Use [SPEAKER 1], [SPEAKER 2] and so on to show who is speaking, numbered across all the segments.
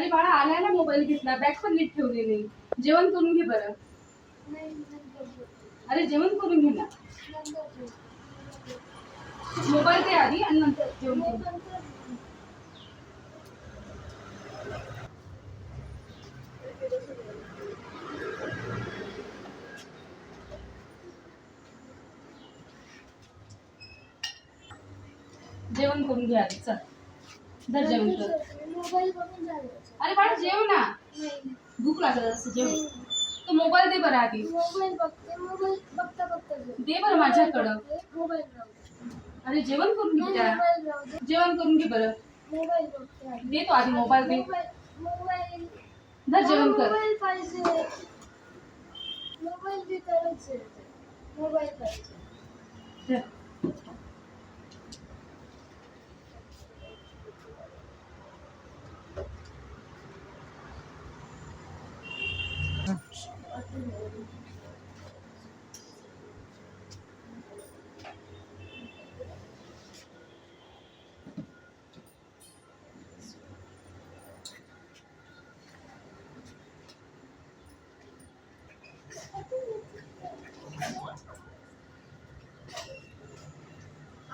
[SPEAKER 1] अरे बाळा, आल्याला मोबाईल घेतला, बॅग पण नीट ठेवली नाही. जेवण करून घे बरं. अरे जेवण करून घे ना. मोबाईल दे आधी आणि नंतर जेवण करू. जेवण करून घे आधी. चल धर जेवण कर. अरे बाळा जेव ना, भूक लागत असं. जेव. तू मोबाईल दे बरं आधी. दे बरं माझ्याकडं. अरे जेवण करून घे. जेवण करून घे बरं. दे तो आधी मोबाईल दे. धर जेवण कर. धर.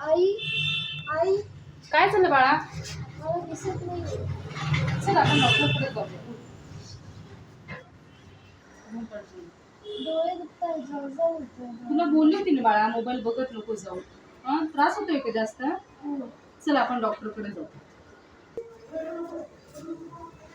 [SPEAKER 2] आई आई
[SPEAKER 1] काय झालं बाळा?
[SPEAKER 2] मला दिसत नाही.
[SPEAKER 1] चल आपण डॉक्टरकडे जाऊया.
[SPEAKER 2] डोळे दुखतात, जळजळ होतं.
[SPEAKER 1] तुला बोलली होती ना बाळा, मोबाईल बघत नको जाऊ. त्रास होतोय का जास्त? चल आपण डॉक्टरकडे जाऊ.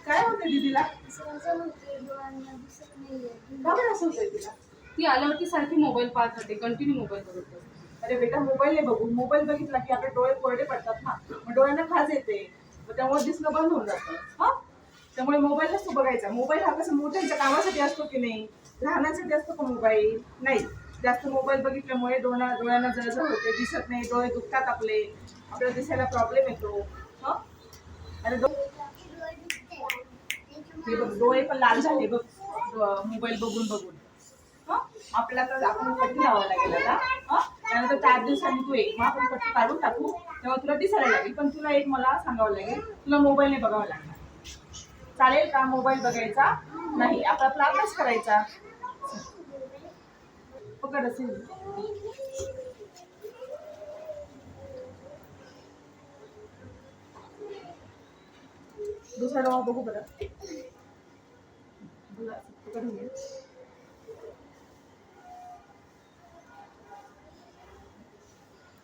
[SPEAKER 1] काय होतंय दीदीला?
[SPEAKER 2] जळजळ होते, डोळ्यांना दिसत नाहीये.
[SPEAKER 1] का बरं असं होतंय तिला? ती आल्यावरती सारखी मोबाईल पाहत होते, कंटिन्यू मोबाईल बघत होते.
[SPEAKER 3] अरे बेटा, मोबाईल नाही बघू. मोबाईल बघितला की आपले डोळे कोरडे पडतात ना, मग डोळ्यांना खाज येते, मग त्यामुळे दिसणं बंद होऊन जातं. हा, त्यामुळे मोबाईल नसतो बघायचा. मोबाईल हा कसं मोठ्यांच्या कामासाठी असतो की नाही, लहानांसाठी असतो का मोबाईल? नाही. जास्त मोबाईल बघितल्यामुळे डोळ्यांना जळजळ होते, दिसत नाही, डोळे दुखतात आपल्याला दिसायला प्रॉब्लेम येतो. हा, अरे हे बघ, डोळे पण लाल झाले बघ मोबाईल बघून बघून. आपल्याला तर आपण पट्टी लावायला लागेल आता. त्यानंतर 4 दिवसांनी तू एक, मग आपण पट्टी काढून टाकू, तेव्हा तुला दिसायला लागेल. पण तुला एक मला सांगावं लागेल, तुला मोबाईलने बघावं लागणार. चालेल का? मोबाईल बघायचा नाही, आपला अभ्यास करायचा. पकड असेल. दुसरा डोळा बघू बरं. पकडून घे.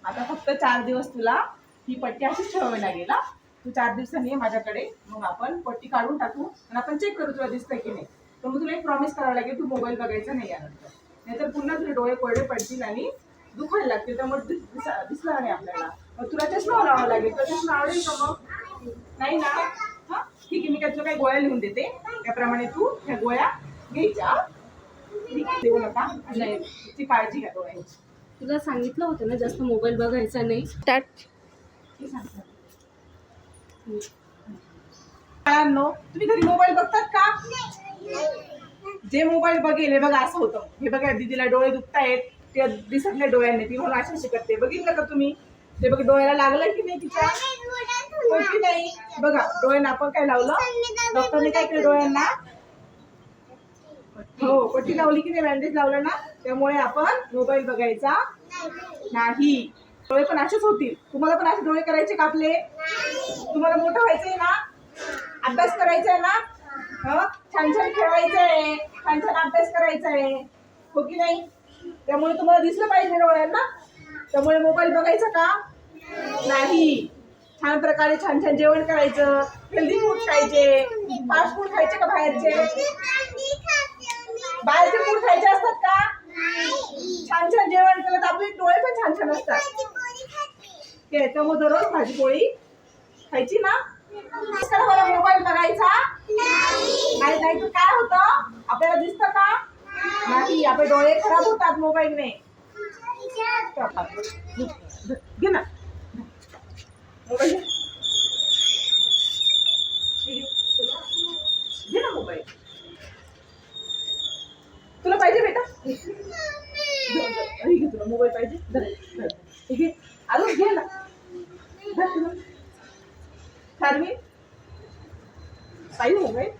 [SPEAKER 3] आता फक्त 4 दिवस तुला ही पट्टी अशीच ठेवावी लागेल. तू 4 दिवसांनी ये माझ्याकडे, मग आपण पट्टी काढून टाकू आणि आपण चेक करू तुला दिसतंय की नाही. तर मग तुला एक प्रॉमिस करावं लागेल, तू मोबाईल बघायचा नाही यानंतर. नाहीतर पुन्हा तुझे डोळे कोरडे पडतील आणि दुखायला लागतील, त्यामुळे दिसणार नाही आपल्याला. मग तुला चष्मा लावावा लागेल. तर चष्मा आवडेल का मग? नाही ना? हा ठीक आहे, मी तुला काही गोळ्या लिहून देते, त्याप्रमाणे तू ह्या गोळ्या घ्यायच्या. देऊ नका, ती काळजी घ्या डोळ्यांची.
[SPEAKER 1] तुला सांगितलं होतं ना जास्त मोबाईल बघायचा नाही. स्टार्ट.
[SPEAKER 3] बाळांनो, तुम्ही घरी मोबाईल बघतात का? जे मोबाईल बघेल हे बघा असं होतं. हे बघा, दीदीला डोळे दुखतायत, ते दिसत नाही डोळ्यांनी, ती म्हणून अशी करते. बघितलं का तुम्ही? ते बघ, डोळ्याला लागलं की नाही तिच्या? की नाही? बघा, डोळ्यांना आपण काय लावलं? डॉक्टरने काय केलं डोळ्यांना? हो, पट्टी लावली की नाही, बँडेज लावलं ना. त्यामुळे आपण मोबाईल बघायचा नाही. डोळे पण असेच होतील. तुम्हाला पण असे डोळे करायचे का आपले? तुम्हाला मोठं व्हायचंय ना, अभ्यास करायचा आहे ना, छान छान खेळायचंय, छान छान अभ्यास करायचा आहे, हो की नाही? त्यामुळे तुम्हाला दिसलं पाहिजे डोळ्यांना. त्यामुळे मोबाईल बघायचा का नाही. छान प्रकारे छान छान जेवण करायचं, हेल्दी फूड खायचे. फास्ट फूड खायचे का बाहेरचे? बाहेरचे फूड खायचे असतात का? छान छान जेवण केलं तर आपले डोळे पण छान छान असतात. त्याच्यामुळे दररोज भाजी पोळी खायची ना. मला मोबाईल बघायचा नाही तर काय होतं, आपल्याला दिसतं का नाही? आपले डोळे खराब होतात मोबाईलने. घे ना मोबाईल, घे ना मोबाईल. तुला पाहिजे बेटा? घे, तुला मोबाईल पाहिजे? ठीक आहे, अजून घे ना. खारवी पाहिजे मोबाईल